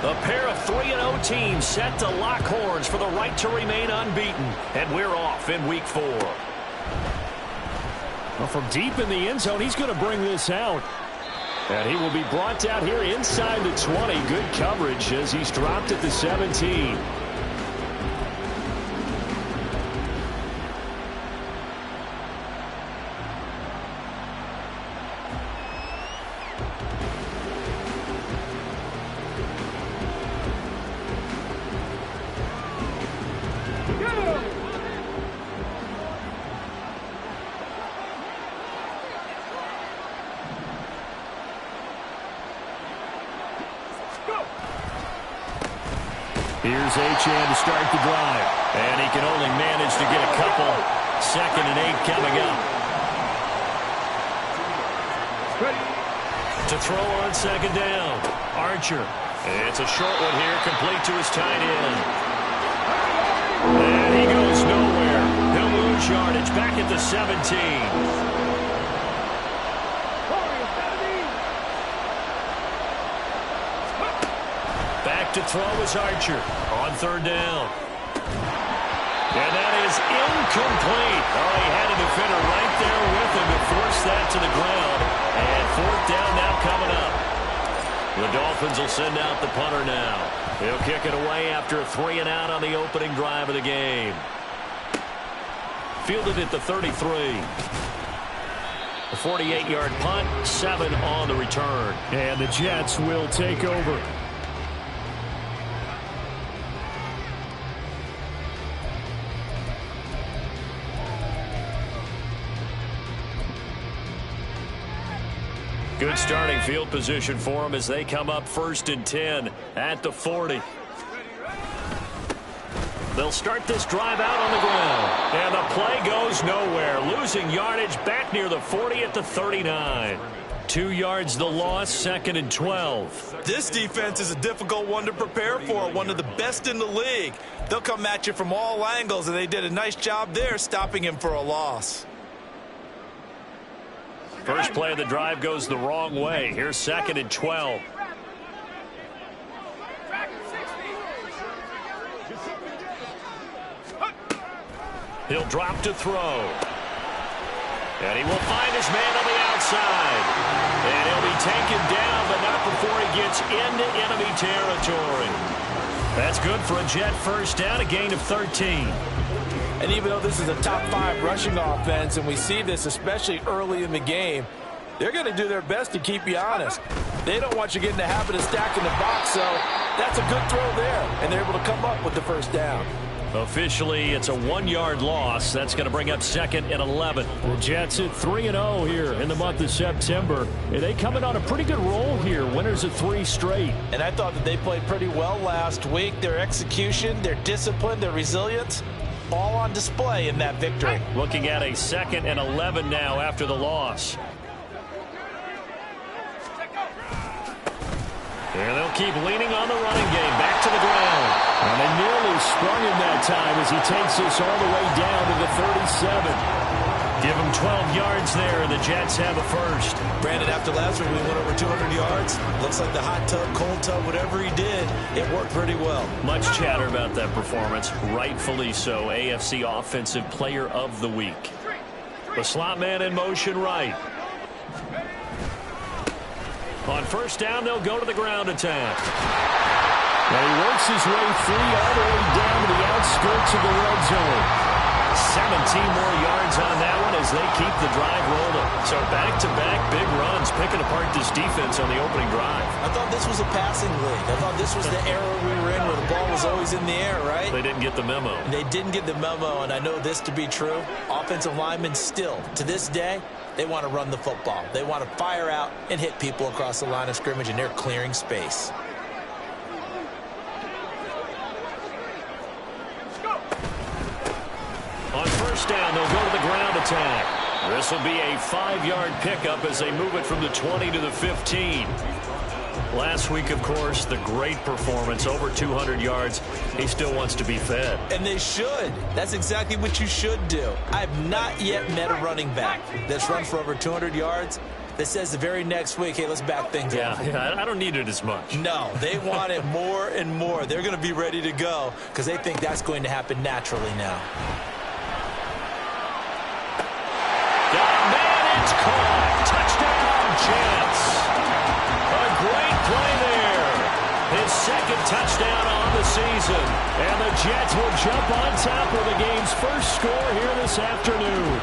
A pair of 3-0 teams set to lock horns for the right to remain unbeaten. And we're off in week 4. Well, from deep in the end zone, he's going to bring this out. And he will be brought down here inside the 20. Good coverage as he's dropped at the 17. Here's Achane to start the drive. And he can only manage to get a couple. 2nd and 8 coming up. To throw on 2nd down. Archer. It's a short one here, complete to his tight end. And he goes nowhere. He'll lose yardage back at the 17. To throw is Archer on 3rd down. And that is incomplete. Oh, he had a defender right there with him to force that to the ground. And 4th down now coming up. The Dolphins will send out the punter now. He'll kick it away after a 3-and-out on the opening drive of the game. Fielded at the 33. A 48-yard punt, 7 on the return. And the Jets will take over. Good starting field position for them as they come up 1st and 10 at the 40. They'll start this drive out on the ground. And the play goes nowhere. Losing yardage back near the 40 at the 39. 2 yards the loss, 2nd and 12. This defense is a difficult one to prepare for, one of the best in the league. They'll come at you from all angles, and they did a nice job there stopping him for a loss. First play of the drive goes the wrong way. Here's 2nd and 12. He'll drop to throw. And he will find his man on the outside. And he'll be taken down, but not before he gets into enemy territory. That's good for a Jet first down, a gain of 13. And even though this is a top 5 rushing offense, and we see this especially early in the game, they're going to do their best to keep you honest. They don't want you getting the habit of stacking the box, so that's a good throw there. And they're able to come up with the first down. Officially, it's a 1-yard loss. That's going to bring up 2nd and 11. The Jets at 3-0 here in the month of September. And they coming on a pretty good roll here. Winners of 3 straight. And I thought that they played pretty well last week. Their execution, their discipline, their resilience, all on display in that victory. Looking at a 2nd and 11 now after the loss. And they'll keep leaning on the running game. Back to the ground. And they nearly sprung him that time as he takes this all the way down to the 37. Give him 12 yards there, and the Jets have a first. Brandon, after last week we went over 200 yards. Looks like the hot tub, cold tub, whatever he did, it worked pretty well. Much chatter about that performance. Rightfully so. AFC Offensive Player of the Week. The slot man in motion right. On first down, they'll go to the ground attack. And he works his way free all the way down to the outskirts of the red zone. 17 more yards on that one as they keep the drive rolling. So back-to-back big runs, picking apart this defense on the opening drive. I thought this was a passing league. I thought this was the era we were in where the ball was always in the air, right? They didn't get the memo. They didn't get the memo, and I know this to be true. Offensive linemen still, to this day, they want to run the football. They want to fire out and hit people across the line of scrimmage, and they're clearing space. On first down, they'll go to the ground attack. This will be a 5-yard pickup as they move it from the 20 to the 15. Last week, of course, the great performance, over 200 yards. He still wants to be fed. And they should. That's exactly what you should do. I have not yet met a running back that's run for over 200 yards that says the very next week, hey, let's back things up. Yeah, I don't need it as much. No, they want it more and more. They're going to be ready to go because they think that's going to happen naturally now. Got a man, it's caught. Touchdown, Jets. A great play there. His second touchdown on the season. And the Jets will jump on top of the game's first score here this afternoon.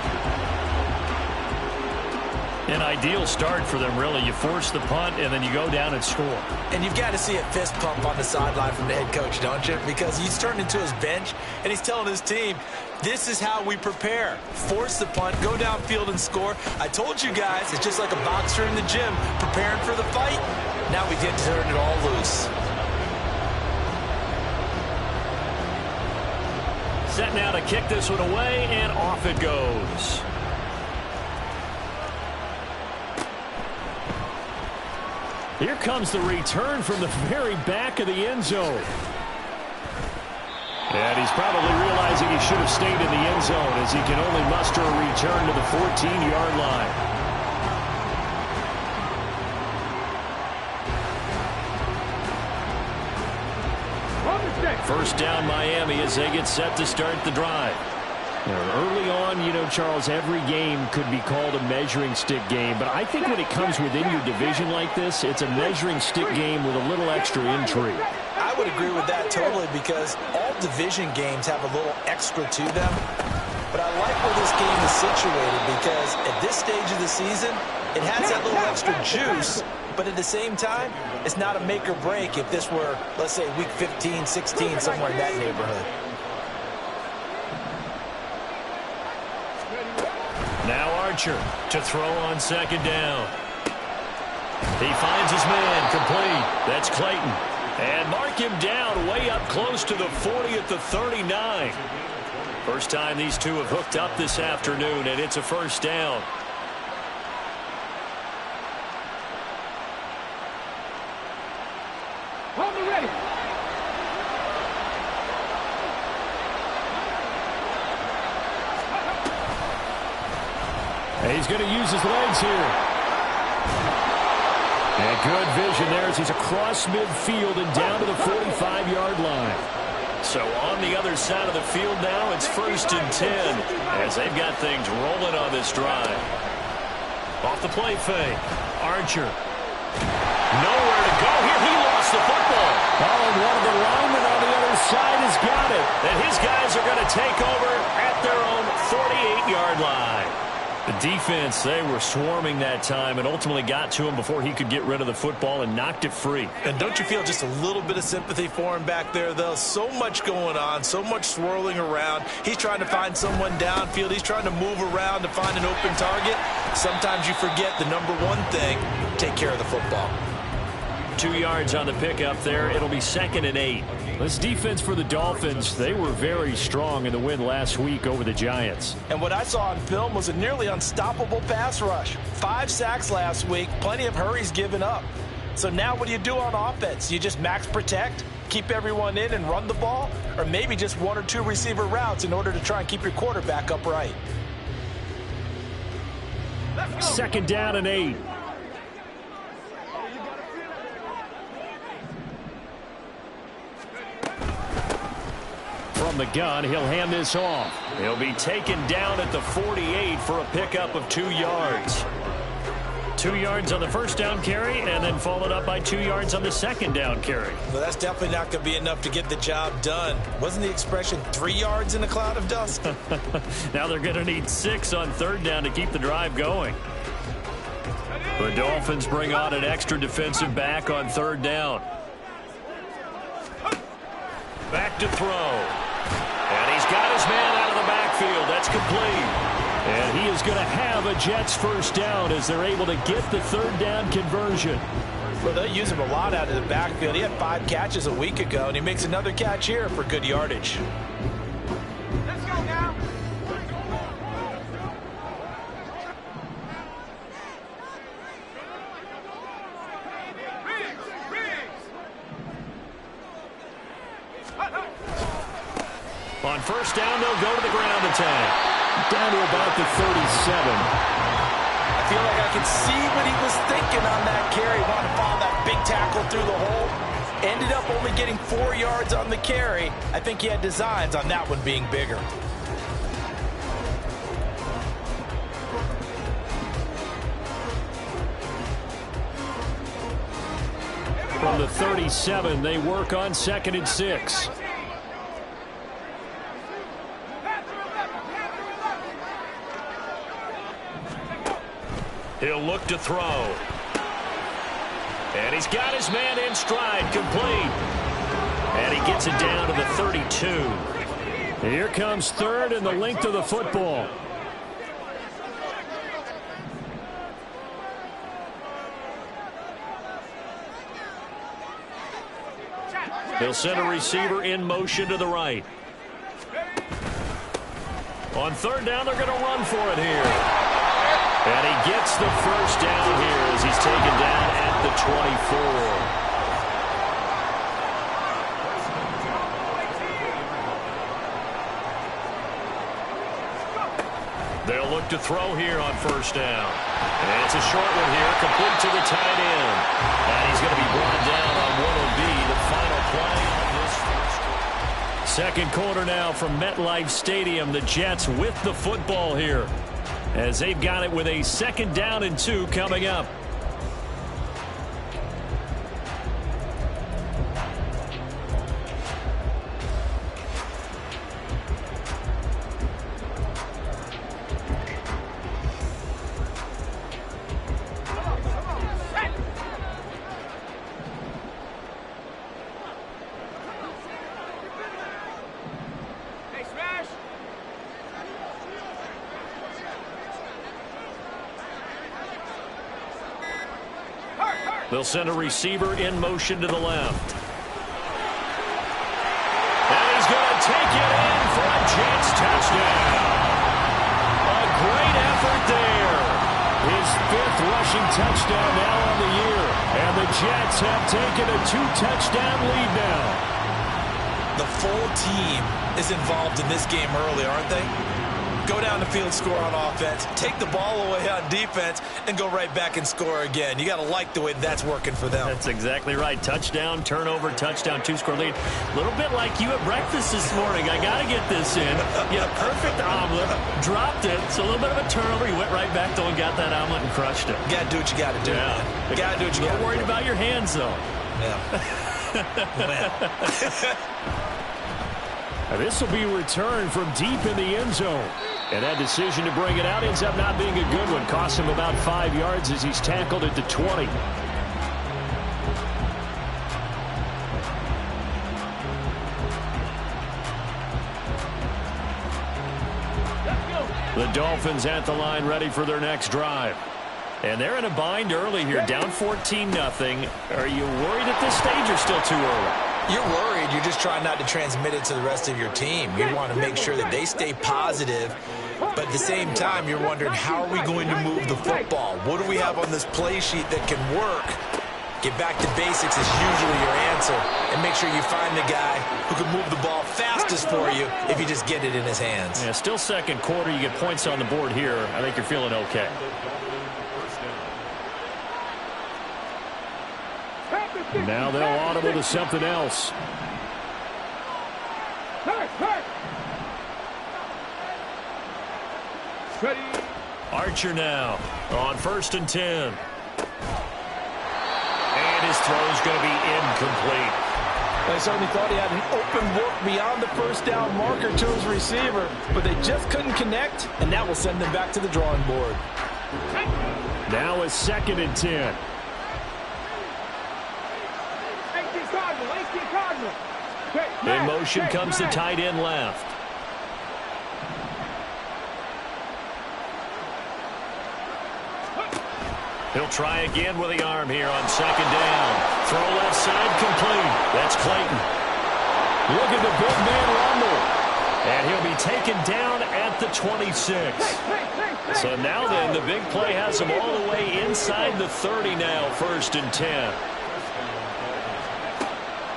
An ideal start for them, really. You force the punt, and then you go down and score. And you've got to see a fist pump on the sideline from the head coach, don't you? Because he's turned into his bench, and he's telling his team, this is how we prepare. Force the punt, go downfield and score. I told you guys, it's just like a boxer in the gym preparing for the fight. Now we get to turn it all loose. Set now to kick this one away, and off it goes. Here comes the return from the very back of the end zone. And he's probably realizing he should have stayed in the end zone as he can only muster a return to the 14-yard line. First down Miami as they get set to start the drive. Early on, you know, Charles, every game could be called a measuring stick game. But I think when it comes within your division like this, it's a measuring stick game with a little extra intrigue. I would agree with that totally because all division games have a little extra to them. But I like where this game is situated because at this stage of the season, it has that little extra juice. But at the same time, it's not a make or break if this were, let's say, week 15, 16, somewhere in that neighborhood. Now Archer to throw on second down. He finds his man complete. That's Clayton. And mark him down way up close to the 40 at the 39. First time these two have hooked up this afternoon, and it's a first down. He's going to use his legs here. And good vision there as he's across midfield and down to the 45-yard line. So on the other side of the field now, it's 1st and 10 as they've got things rolling on this drive. Off the play fake. Archer. Nowhere to go here. He lost the football. Oh, and one of the linemen on the other side has got it. And his guys are going to take over at their own 48-yard line. The defense, they were swarming that time and ultimately got to him before he could get rid of the football and knocked it free. And don't you feel just a little bit of sympathy for him back there, though? So much going on, so much swirling around. He's trying to find someone downfield. He's trying to move around to find an open target. Sometimes you forget the number one thing, take care of the football. 2 yards on the pickup there. It'll be 2nd and 8. This defense for the Dolphins, they were very strong in the win last week over the Giants. And what I saw on film was a nearly unstoppable pass rush. 5 sacks last week, plenty of hurries given up. So now what do you do on offense? You just max protect, keep everyone in and run the ball? Or maybe just 1 or 2 receiver routes in order to try and keep your quarterback upright? 2nd down and 8. From the gun, he'll hand this off. He'll be taken down at the 48 for a pickup of 2 yards. 2 yards on the first down carry and then followed up by 2 yards on the second down carry. Well, that's definitely not going to be enough to get the job done. Wasn't the expression 3 yards in a cloud of dust? Now they're going to need 6 on 3rd down to keep the drive going. The Dolphins bring on an extra defensive back on 3rd down. Back to throw. And he's got his man out of the backfield. That's complete. And he is going to have a Jets first down as they're able to get the 3rd down conversion. Well, they use him a lot out of the backfield. He had 5 catches a week ago, and he makes another catch here for good yardage. Let's go now. On 1st down, they'll go to the ground attack. Down to about the 37. I feel like I could see what he was thinking on that carry. Wanted to follow that big tackle through the hole. Ended up only getting 4 yards on the carry. I think he had designs on that one being bigger. From the 37, they work on 2nd and 6. He'll look to throw. And he's got his man in stride, complete. And he gets it down to the 32. Here comes 3rd and the length of the football. He'll send a receiver in motion to the right. On 3rd down, they're going to run for it here. And he gets the first down here as he's taken down at the 24. They'll look to throw here on 1st down. And it's a short one here, complete to the tight end. And he's going to be brought down on what will be the final play of this first. 2nd quarter now from MetLife Stadium. The Jets with the football here, as they've got it with a 2nd down and 2 coming up. They'll send a receiver in motion to the left. And he's going to take it in for a Jets touchdown. A great effort there. His 5th rushing touchdown now on the year. And the Jets have taken a 2-touchdown lead now. The full team is involved in this game early, aren't they? Go down the field, score on offense, take the ball away on defense, and go right back and score again. You got to like the way that's working for them. That's exactly right. Touchdown, turnover, touchdown, 2-score lead. A little bit like you at breakfast this morning. I got to get this in. You had a perfect omelet, dropped it. So a little bit of a turnover. You went right back though and got that omelet and crushed it. You got to do what you got to do. Yeah. You got to do what you got to do. Worried about your hands though. Yeah. This will be returned from deep in the end zone. And that decision to bring it out ends up not being a good one. Costs him about 5 yards as he's tackled at the 20. The Dolphins at the line ready for their next drive. And they're in a bind early here, down 14-0. Are you worried at this stage or still too early? You're worried. You're just trying not to transmit it to the rest of your team. You want to make sure that they stay positive. But at the same time, you're wondering, how are we going to move the football? What do we have on this play sheet that can work? Get back to basics is usually your answer. And make sure you find the guy who can move the ball fastest for you if you just get it in his hands. Yeah, still 2nd quarter. You get points on the board here. I think you're feeling okay. Now they'll audible to something else. Archer now on 1st and 10. And his throw's going to be incomplete. I certainly thought he had an open look beyond the 1st down marker to his receiver, but they just couldn't connect, and that will send them back to the drawing board. Now a 2nd and 10. In motion comes the tight end left. He'll try again with the arm here on 2nd down. Throw left side, complete. That's Clayton. Look at the big man rumble. And he'll be taken down at the 26. So now then, the big play has him all the way inside the 30 now, 1st and 10.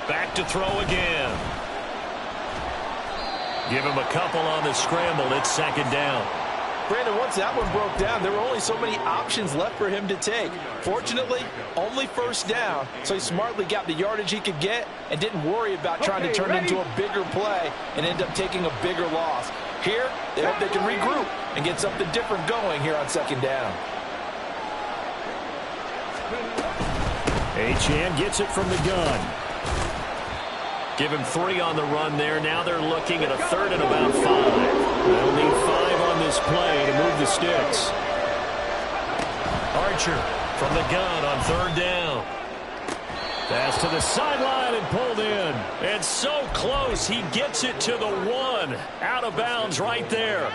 Back to throw again. Give him a couple on the scramble. It's 2nd down. Brandon, once that one broke down, there were only so many options left for him to take. Fortunately, only first down, so he smartly got the yardage he could get and didn't worry about trying to turn it into a bigger play and end up taking a bigger loss. Here, they hope they can regroup and get something different going here on second down. Achane gets it from the gun. Give him 3 on the run there. Now they're looking at a third and about 5. They'll need 5 on this play to move the sticks. Archer from the gun on third down. Pass to the sideline and pulled in. And so close, he gets it to the 1. Out of bounds right there.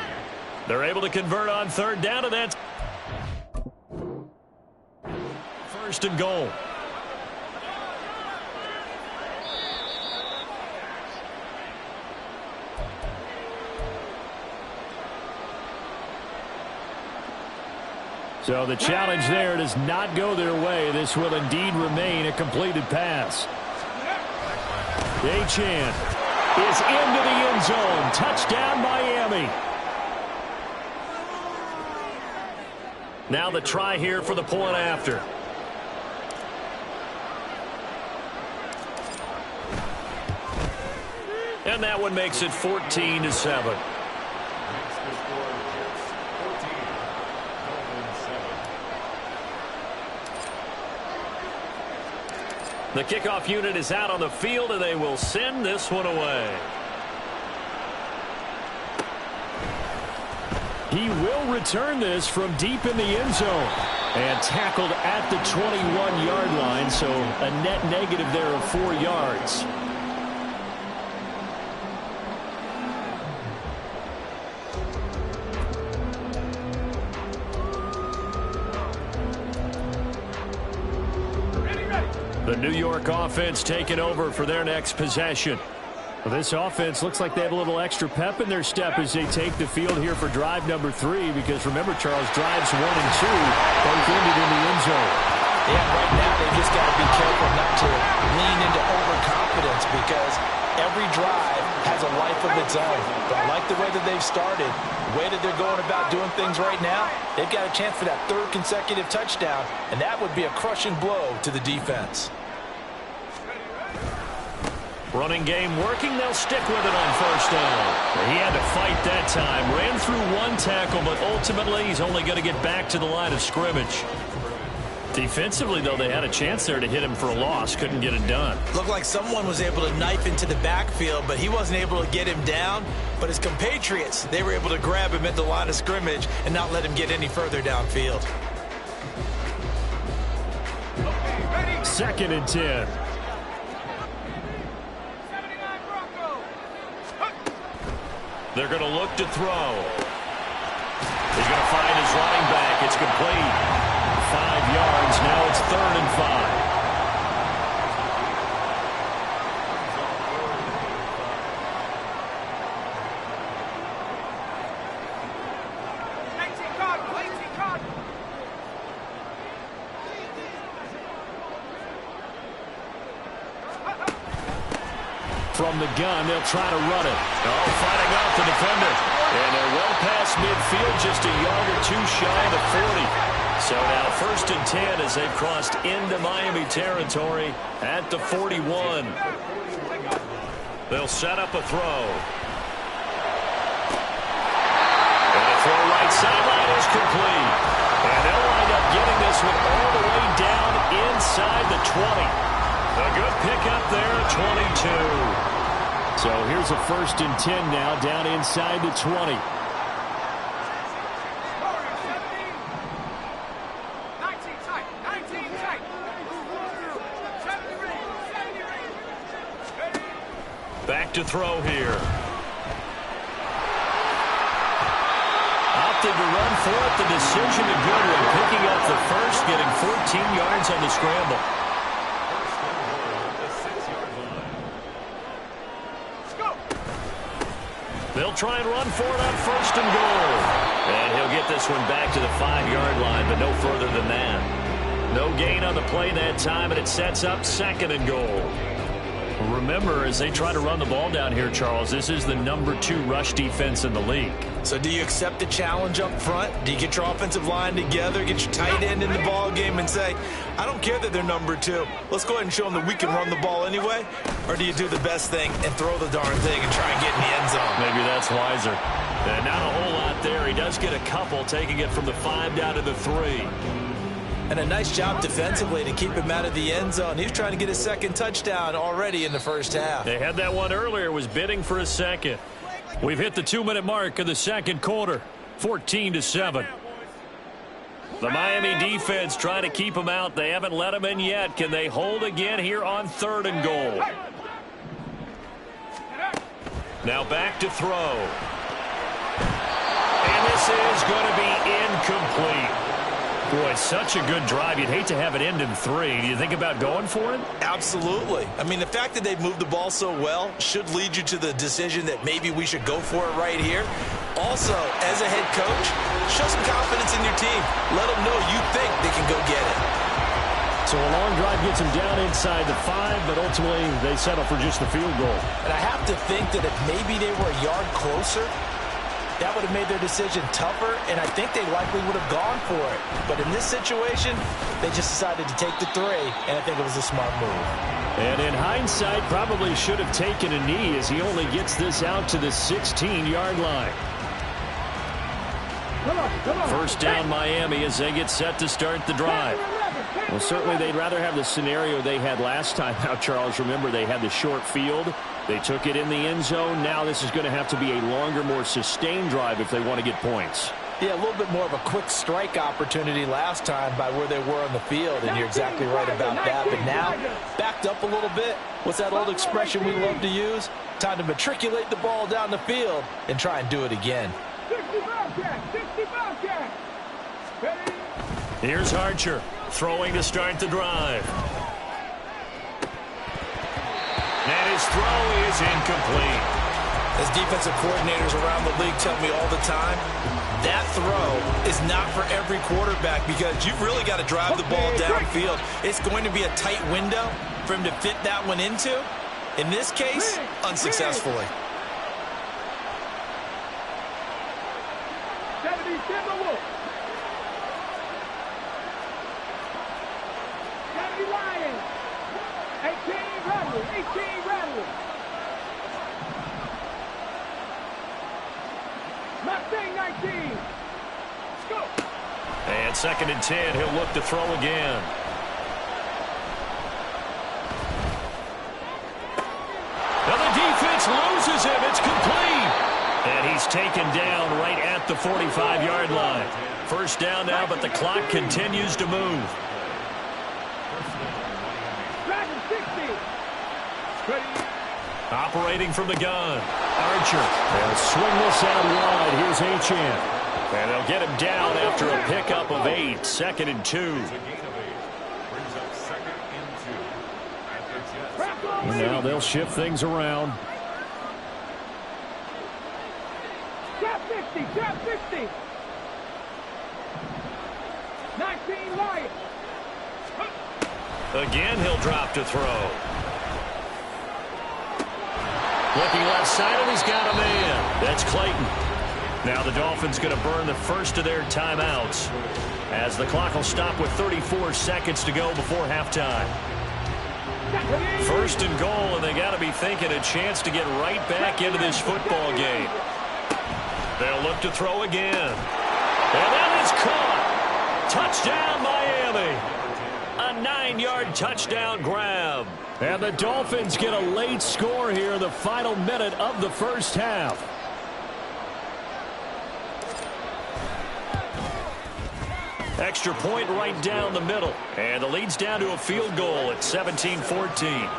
They're able to convert on third down, and that's first and goal. So the challenge there does not go their way. This will indeed remain a completed pass. Achane is into the end zone. Touchdown, Miami. Now the try here for the point after. And that one makes it 14-7. The kickoff unit is out on the field, and they will send this one away. He will return this from deep in the end zone. And tackled at the 21-yard line, so a net negative there of 4 yards. The New York offense taking over for their next possession. Well, this offense looks like they have a little extra pep in their step as they take the field here for drive number 3, because remember, Charles, drives 1 and 2 both ended in the end zone. Yeah, right now they just got to be careful not to lean into overconfidence, because every drive has a life of its own. But I like the way that they've started, the way that they're going about doing things right now. They've got a chance for that 3rd consecutive touchdown, and that would be a crushing blow to the defense. Running game working. They'll stick with it on first down. He had to fight that time. Ran through 1 tackle, but ultimately he's only going to get back to the line of scrimmage. Defensively, though, they had a chance there to hit him for a loss. Couldn't get it done. Looked like someone was able to knife into the backfield, but he wasn't able to get him down. But his compatriots, they were able to grab him at the line of scrimmage and not let him get any further downfield. 2nd and 10. They're going to look to throw. He's going to find his running back. It's complete. 5 yards. Now it's 3rd and 5. From the gun, they'll try to run it. Oh, fighting off the defender. And they're well past midfield, just a yard or 2 shy of the 40. So now 1st and 10 as they've crossed into Miami territory at the 41. They'll set up a throw. And the throw right sideline is complete. And they'll wind up getting this one all the way down inside the 20. A good pickup there, 22. So here's a 1st and 10 now, down inside the 20. Back to throw here. Opted to run for it. The decision a good one. Picking up the first, getting 14 yards on the scramble. They'll try and run for it on 1st and goal. And he'll get this one back to the 5-yard line, but no further than that. No gain on the play that time, and it sets up 2nd and goal. Remember, as they try to run the ball down here, Charles, this is the #2 rush defense in the league. So do you accept the challenge up front? Do you get your offensive line together, get your tight end in the ball game and say, I don't care that they're #2. Let's go ahead and show them that we can run the ball anyway? Or do you do the best thing and throw the darn thing and try and get in the end zone? Maybe that's wiser. And not a whole lot there. He does get a couple, taking it from the 5 down to the 3. And a nice job defensively to keep him out of the end zone. He was trying to get his second touchdown already in the first half. They had that one earlier, was bidding for a second. We've hit the 2-minute mark of the second quarter, 14-7. The Miami defense trying to keep them out. They haven't let them in yet. Can they hold again here on 3rd and goal? Now back to throw. And this is going to be incomplete. Boy, such a good drive. You'd hate to have it end in 3. Do you think about going for it? Absolutely. I mean, the fact that they've moved the ball so well should lead you to the decision that maybe we should go for it right here. Also, as a head coach, show some confidence in your team. Let them know you think they can go get it. So a long drive gets them down inside the 5, but ultimately they settle for just the field goal. And I have to think that if maybe they were a yard closer, that would have made their decision tougher, and I think they likely would have gone for it. But in this situation, they just decided to take the 3, and I think it was a smart move. And in hindsight, probably should have taken a knee as he only gets this out to the 16-yard line. First down Miami as they get set to start the drive. Well, certainly they'd rather have the scenario they had last time out, Charles. Remember, they had the short field. They took it in the end zone. Now this is going to have to be a longer, more sustained drive if they want to get points. Yeah, a little bit more of a quick strike opportunity last time by where they were on the field, and you're exactly right about that. But now, backed up a little bit. What's that old expression we love to use? Time to matriculate the ball down the field and try and do it again. Here's Archer throwing to start the drive. And his throw is incomplete. As defensive coordinators around the league tell me all the time, that throw is not for every quarterback because you've really got to drive the ball downfield. It's going to be a tight window for him to fit that one into. In this case, unsuccessfully. And 2nd and 10, he'll look to throw again. Now the defense loses him. It's complete. And he's taken down right at the 45-yard line. First down now, but the clock continues to move. Operating from the gun. Archer. They'll swing this out wide. Here's Achane. And they'll get him down after a pickup of 8. 2nd and 2. And now they'll shift things around. Trap 50, trap 50. 19 Lions. Again, he'll drop to throw. Looking left side, and he's got a man. That's Clayton. Now the Dolphins going to burn the first of their timeouts as the clock will stop with 34 seconds to go before halftime. 1st and goal, and they got to be thinking a chance to get right back into this football game. They'll look to throw again. And that is caught. Touchdown, Miami. A 9-yard touchdown grab. And the Dolphins get a late score here in the final minute of the first half. Extra point right down the middle. And the lead's down to a field goal at 17-14.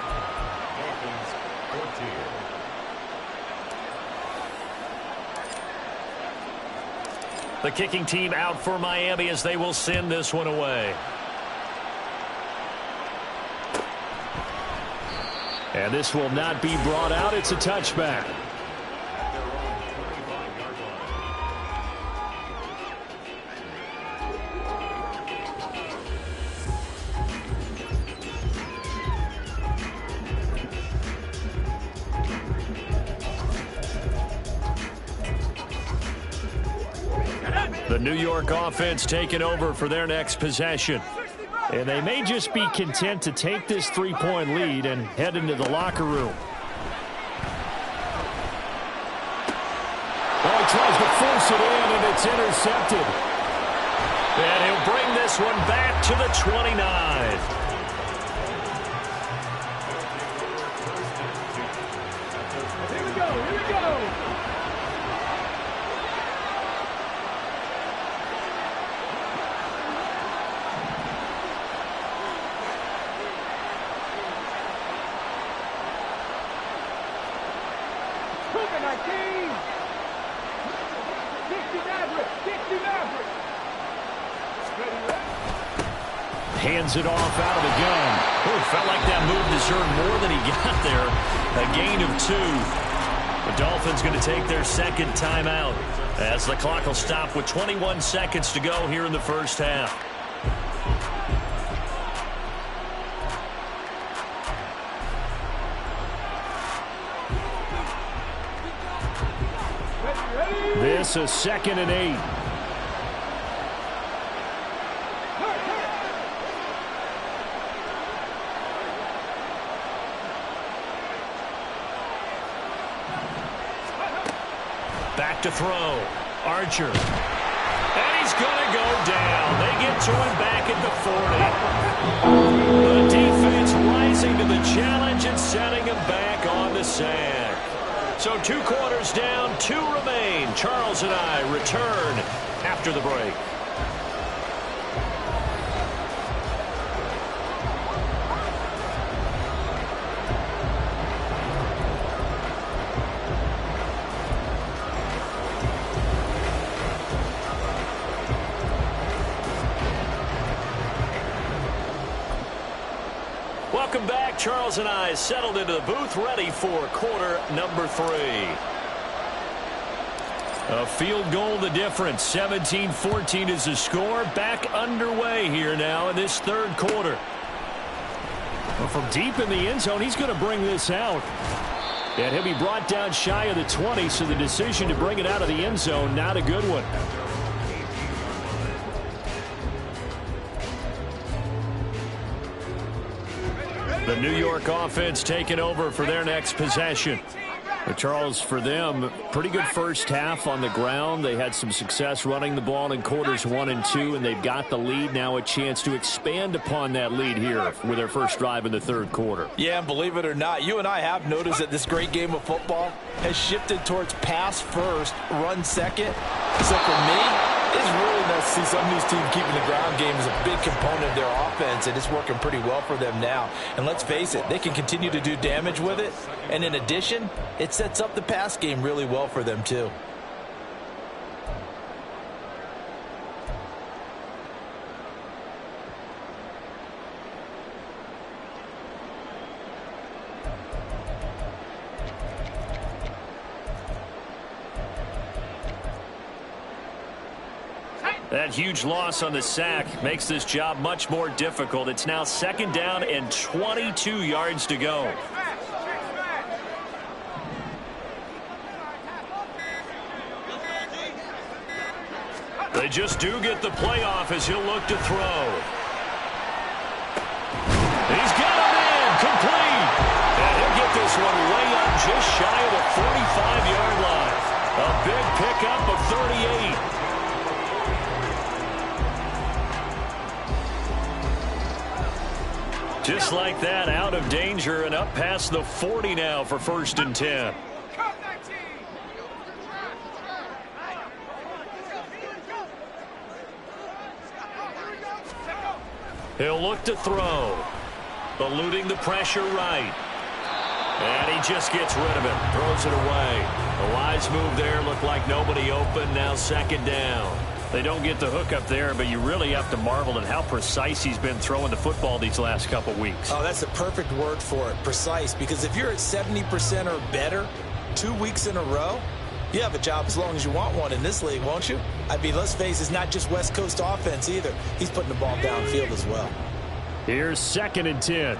The kicking team out for Miami as they will send this one away. And this will not be brought out. It's a touchback. New York offense taking over for their next possession. And they may just be content to take this 3-point lead and head into the locker room. Oh, he tries to force it in, and it's intercepted. And he'll bring this one back to the 29. Here we go, here we go. Hands it off out of the gun. Oh, it felt like that move deserved more than he got there. A gain of 2. The Dolphins going to take their second timeout as the clock will stop with 21 seconds to go here in the first half. This is 2nd and 8. Back to throw. Archer. And he's going to go down. They get to him back at the 40. The defense rising to the challenge and setting him back on the sack. So 2 quarters down, 2 remain. Charles and I return after the break. Welcome back. Charles and I settled into the booth, ready for quarter number 3. A field goal the difference. 17-14 is the score. Back underway here now in this third quarter. Well, from deep in the end zone, he's going to bring this out. And he'll be brought down shy of the 20, so the decision to bring it out of the end zone, not a good one. The New York offense taking over for their next possession. But Charles, for them, pretty good first half on the ground. They had some success running the ball in quarters 1 and 2, and they've got the lead. Now a chance to expand upon that lead here with their first drive in the third quarter. Yeah, and believe it or not, you and I have noticed that this great game of football has shifted towards pass first, run second. So for me, it's really nice to see some of these teams keeping the ground game as a big component of their offense, and it's working pretty well for them now. And let's face it, they can continue to do damage with it. And in addition, it sets up the pass game really well for them too. That huge loss on the sack makes this job much more difficult. It's now 2nd down and 22 yards to go. They just do get the playoff as he'll look to throw. He's got him in, complete. And he'll get this one way up just shy of the 45-yard line. A big pickup of 38. Just like that, out of danger and up past the 40 now for 1st and 10. He'll look to throw. Eluding the pressure right. And he just gets rid of it. Throws it away. A wise move there. Looked like nobody open. Now 2nd down. They don't get the hook up there, but you really have to marvel at how precise he's been throwing the football these last couple weeks. Oh, that's the perfect word for it, precise, because if you're at 70% or better 2 weeks in a row, you have a job as long as you want one in this league, won't you? I mean, let's face it, it's not just West Coast offense either. He's putting the ball downfield as well. Here's 2nd and 10.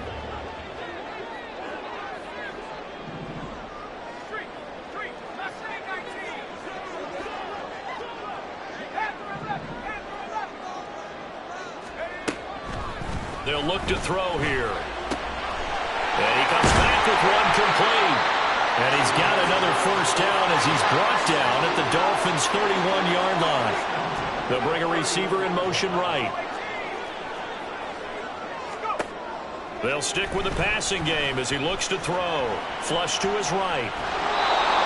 They'll look to throw here. And he comes back with one complete. And he's got another first down as he's brought down at the Dolphins' 31-yard line. They'll bring a receiver in motion right. They'll stick with the passing game as he looks to throw. Flush to his right.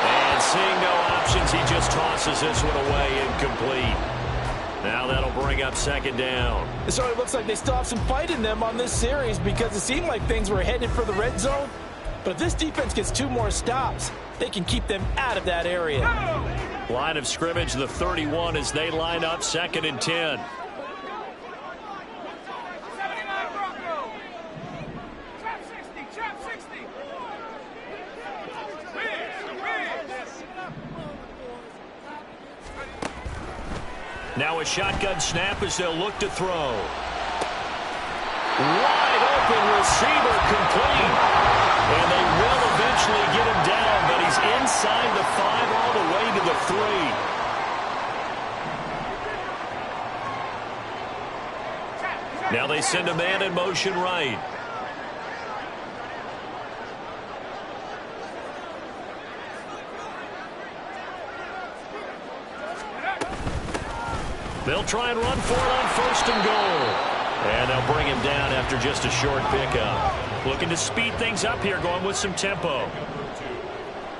And seeing no options, he just tosses this one away, incomplete. Now that'll bring up second down. It sort of looks like they still have some fight in them on this series because it seemed like things were headed for the red zone. But if this defense gets 2 more stops, they can keep them out of that area. Line of scrimmage, the 31 as they line up, 2nd and 10. Now a shotgun snap as they'll look to throw. Wide open receiver complete. And they will eventually get him down, but he's inside the 5 all the way to the 3. Now they send a man in motion right. They'll try and run for it on 1st and goal. And they'll bring him down after just a short pickup. Looking to speed things up here, going with some tempo.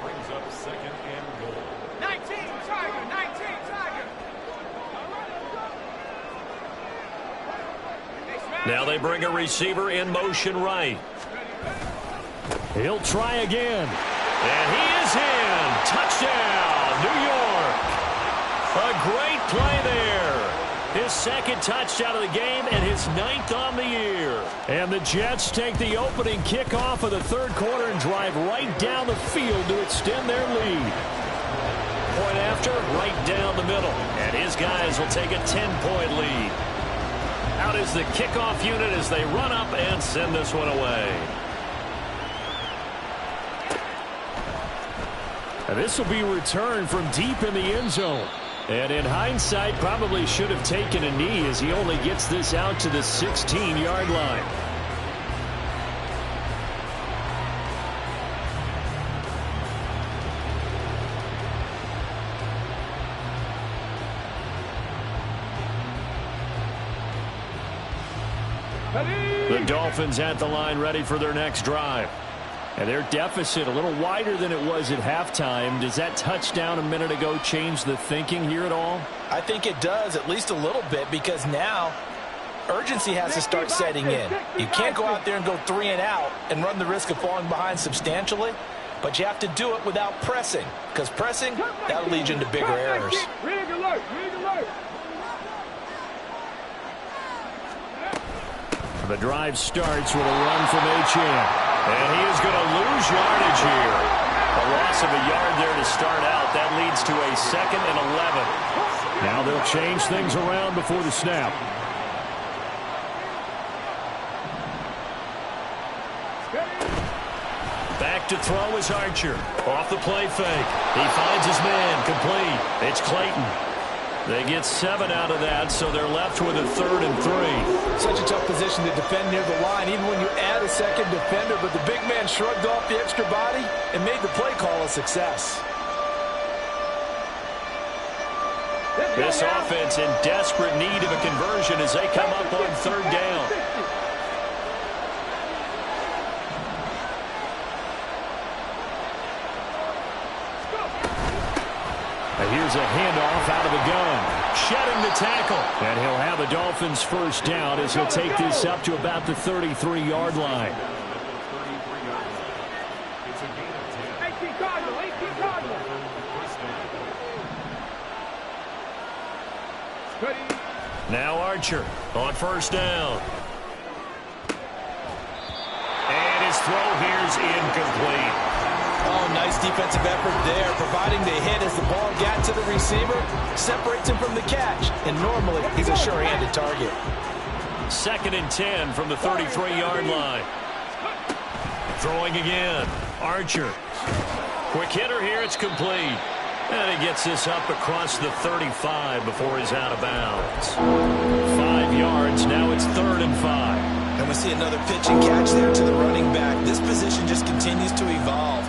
Brings up 2nd and goal. 19, Tiger, 19, Tiger. Now they bring a receiver in motion right. He'll try again. And he is in. Touchdown, New York. A great play there. His 2nd touchdown of the game and his 9th on the year. And the Jets take the opening kickoff of the 3rd quarter and drive right down the field to extend their lead. Point after, right down the middle. And his guys will take a 10-point lead. Out is the kickoff unit as they run up and send this one away. And this will be returned from deep in the end zone. And in hindsight, probably should have taken a knee as he only gets this out to the 16-yard line. The Dolphins at the line ready for their next drive. And their deficit a little wider than it was at halftime. Does that touchdown a minute ago change the thinking here at all? I think it does, at least a little bit, because now urgency has to start setting in. You can't go out there and go 3 and out and run the risk of falling behind substantially, but you have to do it without pressing, because pressing, that'll lead you into bigger errors. Rig alert, rig alert. The drive starts with a run from Achane. And he is going to lose yardage here. A loss of a yard there to start out. That leads to a 2nd and 11. Now they'll change things around before the snap. Back to throw is Archer. Off the play fake. He finds his man. Complete. It's Clayton. They get 7 out of that, so they're left with a 3rd and 3. Such a tough position to defend near the line, even when you add a 2nd defender, but the big man shrugged off the extra body and made the play call a success. This offense in desperate need of a conversion as they come up on 3rd down. Here's a handoff out of the gun. Shedding the tackle. And he'll have the Dolphins' first down as he'll take this up to about the 33-yard line. Now Archer on 1st down. And his throw here's incomplete. Oh, nice defensive effort there, providing the hit as the ball got to the receiver, separates him from the catch, and normally he's a sure-handed target. 2nd and 10 from the 33-yard line. Throwing again. Archer. Quick hitter here, it's complete. And he gets this up across the 35 before he's out of bounds. 5 yards, now it's 3rd and 5. And And we see another pitch and catch there to the running back. This position just continues to evolve.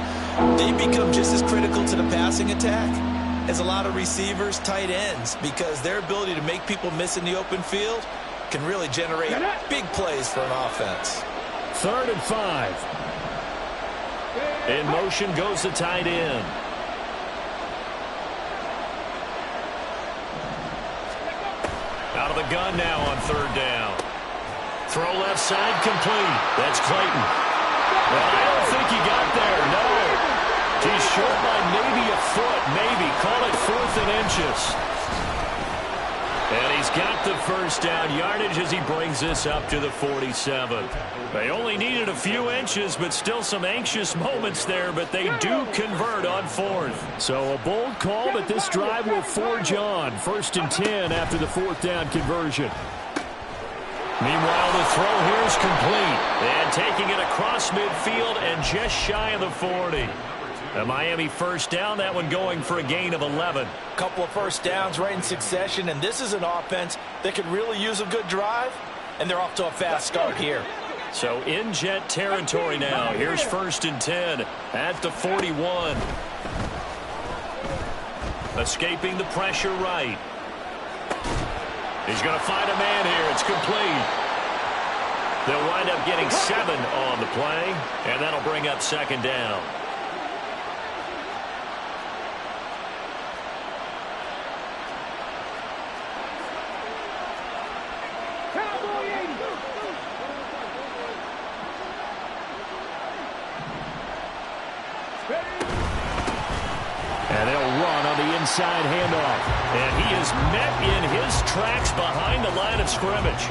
They become just as critical to the passing attack as a lot of receivers, tight ends, because their ability to make people miss in the open field can really generate big plays for an offense. 3rd and 5. In motion goes the tight end. Out of the gun now on 3rd down. Throw left side complete. That's Clayton. But I don't think he got there, no. He's short by maybe a foot, maybe. Call it 4th and inches. And he's got the first down yardage as he brings this up to the 47. They only needed a few inches, but still some anxious moments there, but they do convert on 4th. So a bold call, but this drive will forge on. 1st and 10 after the 4th down conversion. Meanwhile, the throw here is complete. And taking it across midfield and just shy of the 40. A Miami first down, that one going for a gain of 11. Couple of first downs right in succession, and this is an offense that could really use a good drive, and they're off to a fast start here. So in Jet territory now. Here's 1st and 10 at the 41. Escaping the pressure right. He's going to find a man here. It's complete. They'll wind up getting 7 on the play, and that'll bring up 2nd down. And they'll run on the inside handoff. And he is met in his tracks behind the line of scrimmage.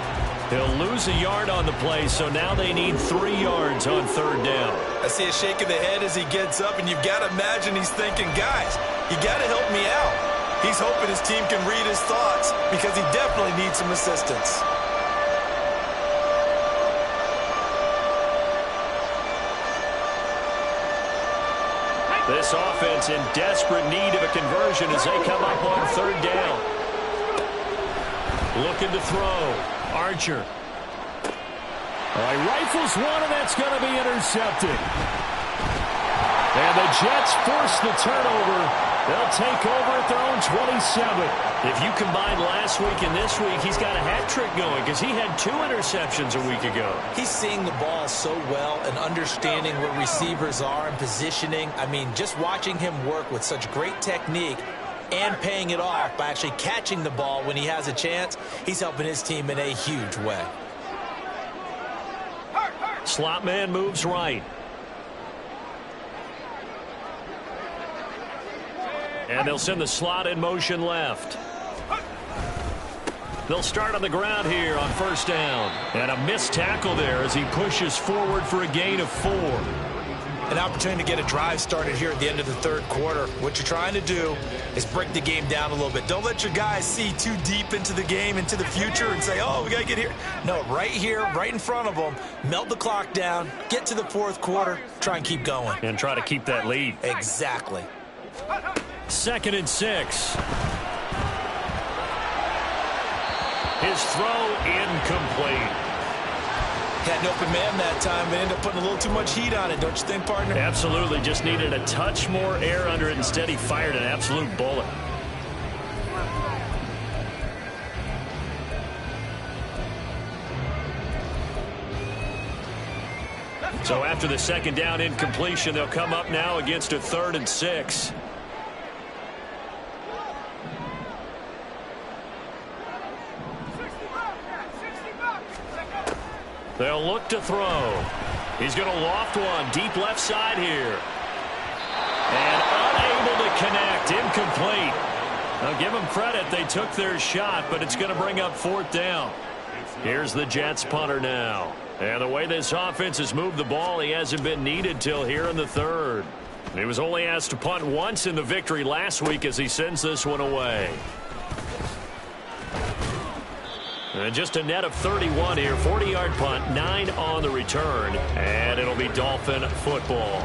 He'll lose a yard on the play, so now they need 3 yards on 3rd down. I see a shake of the head as he gets up, and you've got to imagine he's thinking, guys, you got to help me out. He's hoping his team can read his thoughts because he definitely needs some assistance. This offense in desperate need of a conversion as they come up on 3rd down. Looking to throw. Archer. He rifles one, and that's going to be intercepted. And the Jets force the turnover. They'll take over at their own 27. If you combine last week and this week, he's got a hat trick going because he had 2 interceptions a week ago. He's seeing the ball so well and understanding where receivers are and positioning. I mean, just watching him work with such great technique and paying it off by actually catching the ball when he has a chance, he's helping his team in a huge way. Slot man moves right. And they'll send the slot in motion left. They'll start on the ground here on 1st down. And a missed tackle there as he pushes forward for a gain of 4. An opportunity to get a drive started here at the end of the 3rd quarter. What you're trying to do is break the game down a little bit. Don't let your guys see too deep into the game, into the future, and say, oh, we got to get here. No, right here, right in front of them, melt the clock down, get to the 4th quarter, try and keep going. And try to keep that lead. Exactly. 2nd and 6. His throw incomplete. Had an open man that time, but ended up putting a little too much heat on it, don't you think, partner? Absolutely. Just needed a touch more air under it. Instead, he fired an absolute bullet. So after the 2nd down incompletion, they'll come up now against a 3rd and 6. They'll look to throw. He's going to loft one deep left side here. And unable to connect. Incomplete. Now give them credit. They took their shot, but it's going to bring up 4th down. Here's the Jets punter now. And the way this offense has moved the ball, he hasn't been needed till here in the 3rd. He was only asked to punt once in the victory last week as he sends this one away. And just a net of 31 here. 40-yard punt, 9 on the return. And it'll be Dolphin football.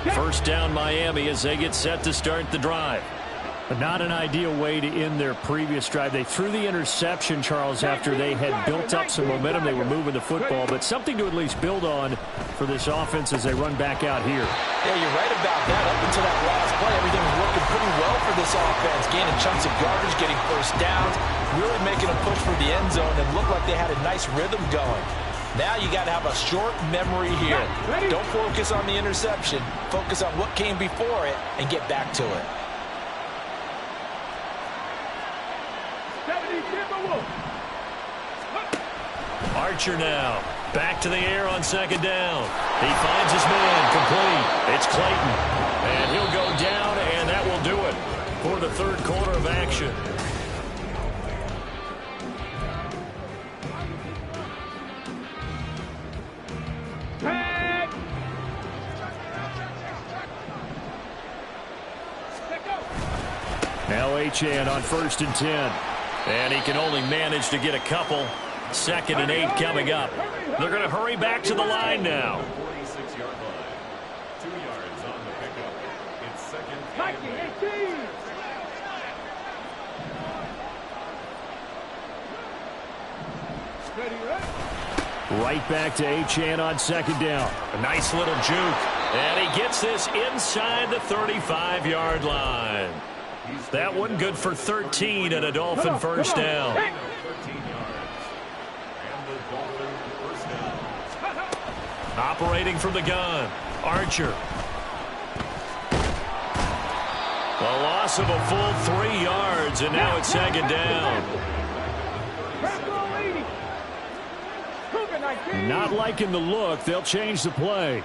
1st down Miami as they get set to start the drive. Not an ideal way to end their previous drive. They threw the interception, Charles, after they had built up some momentum. They were moving the football, but something to at least build on for this offense as they run back out here. Yeah, you're right about that. Up until that last play, everything was working pretty well for this offense. Gaining chunks of yardage, getting first downs, really making a push for the end zone, and looked like they had a nice rhythm going. Now you got to have a short memory here. Don't focus on the interception. Focus on what came before it and get back to it. Archer now. Back to the air on second down. He finds his man complete. It's Clayton. And he'll go down, and that will do it for the third quarter of action. Now Achane on 1st and 10. And he can only manage to get a couple. 2nd and 8 coming up. They're going to hurry back to the line now. 46-yard line. 2 yards on the pickup. It's 2nd and 18. Right back to Achane on 2nd down. A nice little juke. And he gets this inside the 35-yard line. That one good for 13 and a Dolphin first down. 13 yards. And the Dolphin first down. Operating from the gun, Archer. A loss of a full 3 yards, and now it's 2nd down. Not liking the look. They'll change the play.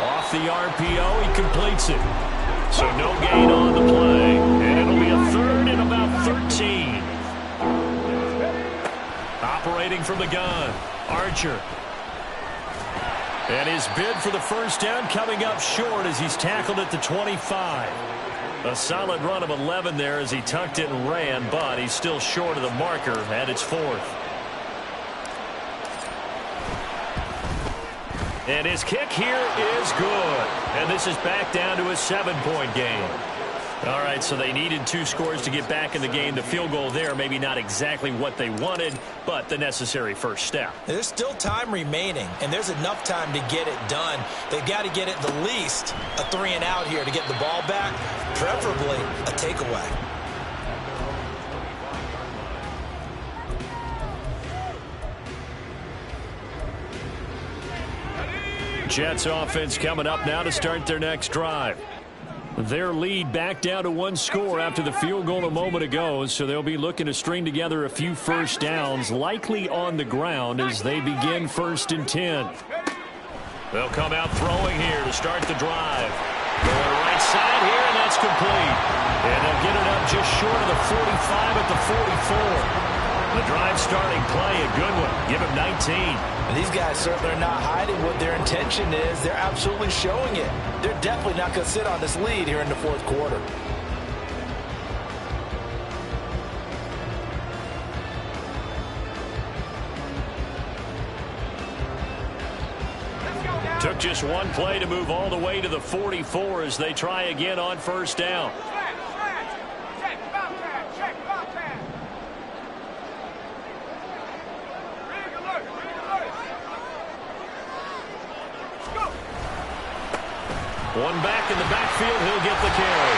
Off the RPO, he completes it. So no gain on the play. And it'll be a 3rd and about 13. Operating from the gun, Archer. And his bid for the first down coming up short as he's tackled at the 25. A solid run of 11 there as he tucked it and ran, but he's still short of the marker, and it's 4th. And his kick here is good. And this is back down to a 7-point game. All right, so they needed 2 scores to get back in the game. The field goal there, maybe not exactly what they wanted, but the necessary first step. There's still time remaining, and there's enough time to get it done. They've got to get it the least a 3 and out here to get the ball back, preferably a takeaway. Jets offense coming up now to start their next drive. Their lead back down to 1 score after the field goal a moment ago, so they'll be looking to string together a few first downs, likely on the ground as they begin 1st and 10. They'll come out throwing here to start the drive. Going right side here, and that's complete. And they'll get it up just short of the 45 at the 44. The drive starting play, a good one. Give him 19. And these guys certainly are not hiding what their intention is. They're absolutely showing it. They're definitely not going to sit on this lead here in the 4th quarter. Took just 1 play to move all the way to the 44 as they try again on first down. One back in the backfield, he'll get the carry.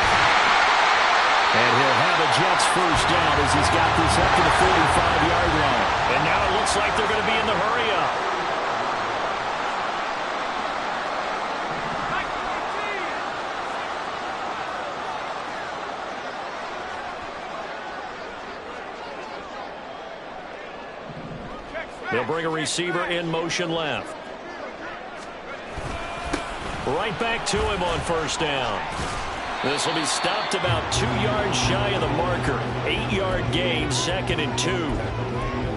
And he'll have a Jets first down as he's got this up to the 45-yard line. And now it looks like they're going to be in the hurry-up. They'll bring a receiver in motion left. Right back to him on first down. This will be stopped about 2 yards shy of the marker. 8-yard gain, 2nd and 2.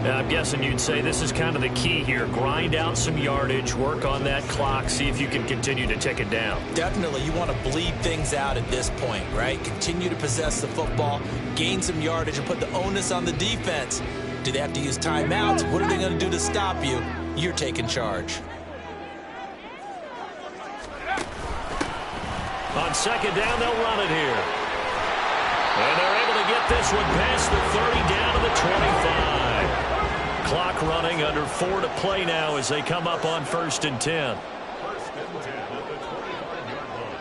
Now, I'm guessing you'd say this is kind of the key here. Grind out some yardage, work on that clock, see if you can continue to tick it down. Definitely, you want to bleed things out at this point, right? Continue to possess the football, gain some yardage, and put the onus on the defense. Do they have to use timeouts? What are they going to do to stop you? You're taking charge. On second down, they'll run it here. And they're able to get this one past the 30 down to the 25. Clock running, under 4 to play now as they come up on 1st and 10. First and 10 at the 25-yard line.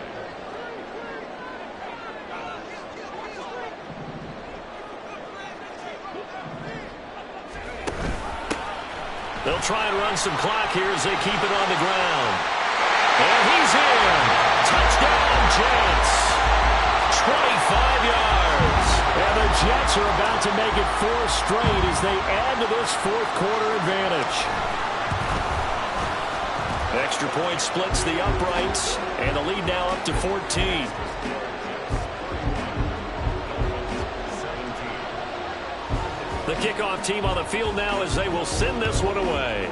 They'll try and run some clock here as they keep it on the ground. And he's in. Touchdown, Jets. 25 yards. And the Jets are about to make it 4 straight as they add to this fourth-quarter advantage. Extra point splits the uprights, and the lead now up to 14. The kickoff team on the field now as they will send this one away.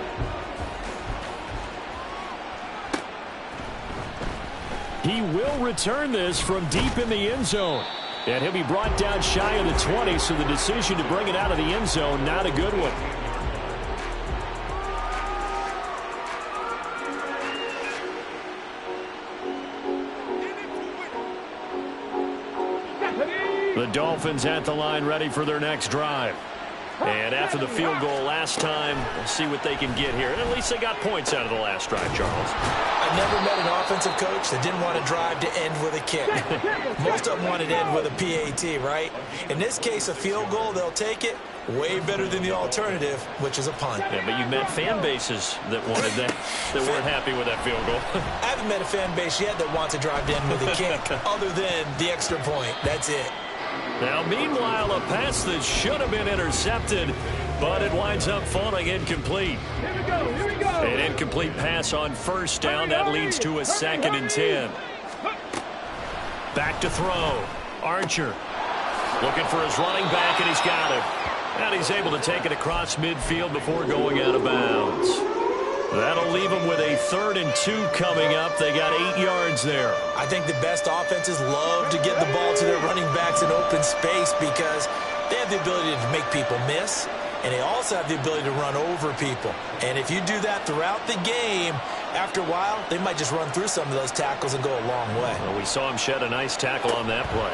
He will return this from deep in the end zone. And he'll be brought down shy of the 20, so the decision to bring it out of the end zone, not a good one. The Dolphins at the line ready for their next drive. And after the field goal last time, we'll see what they can get here. And at least they got points out of the last drive, Charles. I've never met an offensive coach that didn't want to drive to end with a kick. Most of them wanted to end with a PAT, right? In this case, a field goal, they'll take it. Way better than the alternative, which is a punt. Yeah, but you've met fan bases that wanted that, that weren't happy with that field goal. I haven't met a fan base yet that wants to drive to end with a kick, other than the extra point. That's it. Now, meanwhile, a pass that should have been intercepted, but it winds up falling incomplete. Here we go, here we go. An incomplete pass on 1st down. That leads to a 2nd and 10. Back to throw. Archer looking for his running back, and he's got him. And he's able to take it across midfield before going out of bounds. That'll leave them with a 3rd and 2 coming up. They got 8 yards there. I think the best offenses love to get the ball to their running backs in open space because they have the ability to make people miss, and they also have the ability to run over people. And if you do that throughout the game, after a while, they might just run through some of those tackles and go a long way. Well, we saw him shed a nice tackle on that play.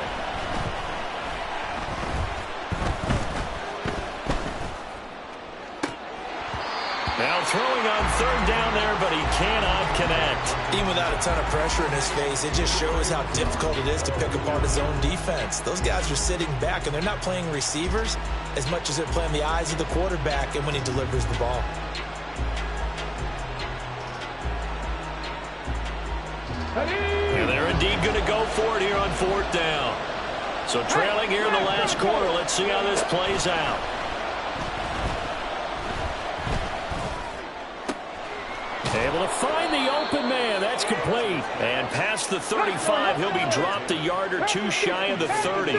Now throwing on 3rd down there, but he cannot connect. Even without a ton of pressure in his face, it just shows how difficult it is to pick apart his own defense. Those guys are sitting back, and they're not playing receivers as much as they're playing the eyes of the quarterback and when he delivers the ball. And they're indeed going to go for it here on 4th down. So trailing here in the last quarter, let's see how this plays out. Able to find the open man. That's complete. And past the 35, he'll be dropped a yard or 2 shy of the 30.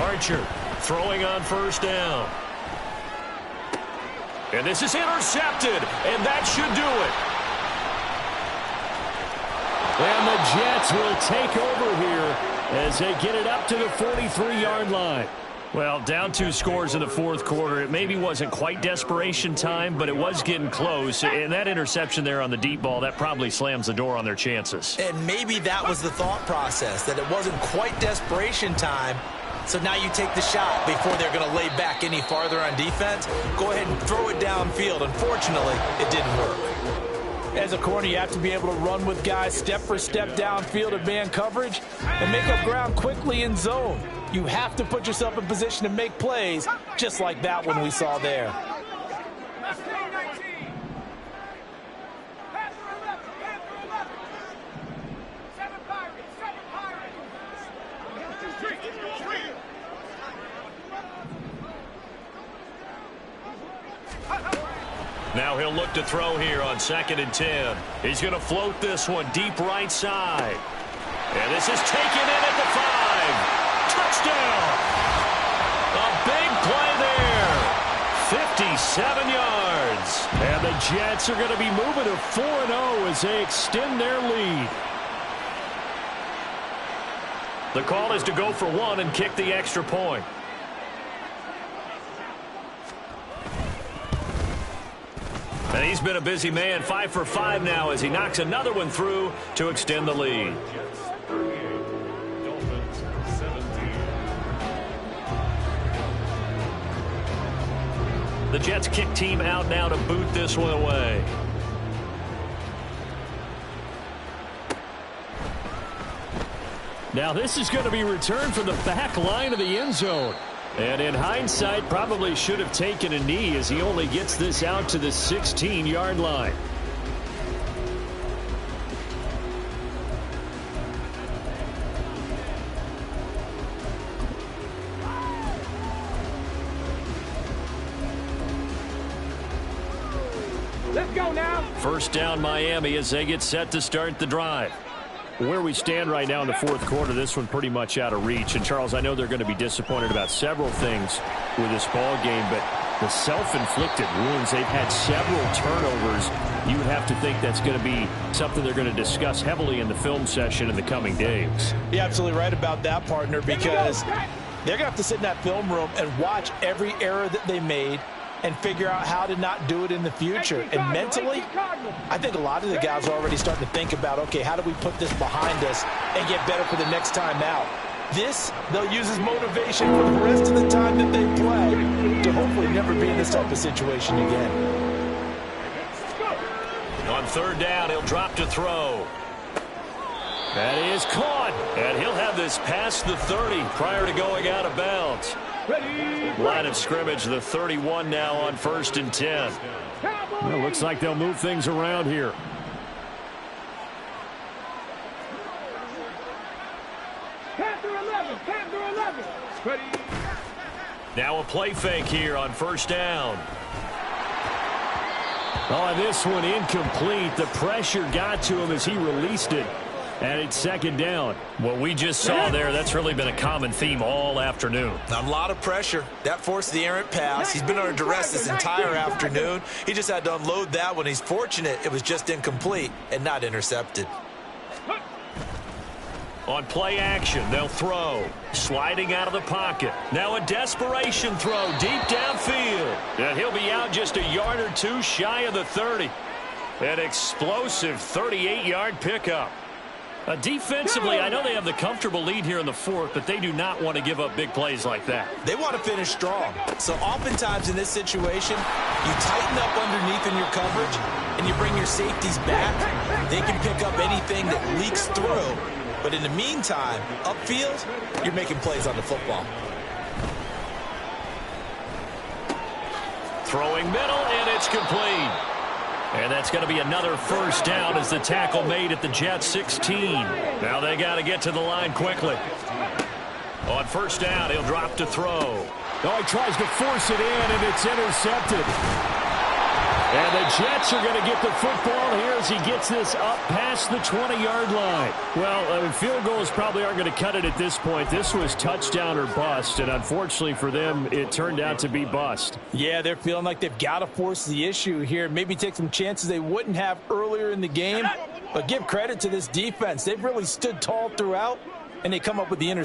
Archer throwing on 1st down. And this is intercepted, and that should do it. And the Jets will take over here as they get it up to the 43-yard line. Well, down 2 scores in the 4th quarter. It maybe wasn't quite desperation time, but it was getting close. And that interception there on the deep ball, that probably slams the door on their chances. And maybe that was the thought process, that it wasn't quite desperation time. So now you take the shot before they're going to lay back any farther on defense. Go ahead and throw it downfield. Unfortunately, it didn't work. As a corner, you have to be able to run with guys step for step downfield of man coverage and make up ground quickly in zone. You have to put yourself in position to make plays, just like that one we saw there. Now he'll look to throw here on 2nd and 10. He's going to float this one deep right side. And this is taken in at the 5. Touchdown! A big play there. 57 yards. And the Jets are going to be moving to 4-0 as they extend their lead. The call is to go for 1 and kick the extra point. And he's been a busy man, 5 for 5 now as he knocks another one through to extend the lead. Jets 38, Dolphins 17. The Jets kick team out now to boot this one away. Now this is going to be returned from the back line of the end zone. And in hindsight, probably should have taken a knee as he only gets this out to the 16-yard line. Let's go now. First down Miami as they get set to start the drive. Where we stand right now in the fourth quarter, this one pretty much out of reach. And, Charles, I know they're going to be disappointed about several things with this ball game, but the self-inflicted wounds, they've had several turnovers. You would have to think that's going to be something they're going to discuss heavily in the film session in the coming days. You're absolutely right about that, partner, because they're going to have to sit in that film room and watch every error that they made and figure out how to not do it in the future. And mentally, I think a lot of the guys are already starting to think about, okay, how do we put this behind us and get better for the next time out? This, they'll use as motivation for the rest of the time that they play to hopefully never be in this type of situation again. On third down, he'll drop to throw. That is caught, and he'll have this past the 30 prior to going out of bounds. Line of scrimmage, the 31 now on 1st and 10. Well, Looks like they'll move things around here. Panther 11. Ready. Now a play fake here on first down. Oh, this one incomplete. The pressure got to him as he released it. And it's second down. What we just saw there, that's really been a common theme all afternoon. A lot of pressure. That forced the errant pass. He's been under duress this entire afternoon. He just had to unload that one. He's fortunate it was just incomplete and not intercepted. On play action, they'll throw. Sliding out of the pocket. Now a desperation throw deep downfield. And he'll be out just a yard or two shy of the 30. An explosive 38-yard pickup. Defensively, I know they have the comfortable lead here in the fourth, but they do not want to give up big plays like that. They want to finish strong. So oftentimes in this situation, you tighten up underneath in your coverage and you bring your safeties back. They can pick up anything that leaks through. But in the meantime, upfield, you're making plays on the football. Throwing middle, and it's complete. And that's going to be another first down as the tackle made at the Jets 16. Now they got to get to the line quickly. On first down, he'll drop to throw. Oh, he tries to force it in, and it's intercepted. And the Jets are going to get the football here as he gets this up past the 20-yard line. Well, field goals probably aren't going to cut it at this point. This was touchdown or bust, and unfortunately for them, it turned out to be bust. Yeah, they're feeling like they've got to force the issue here. Maybe take some chances they wouldn't have earlier in the game. But give credit to this defense. They've really stood tall throughout, and they come up with the interception.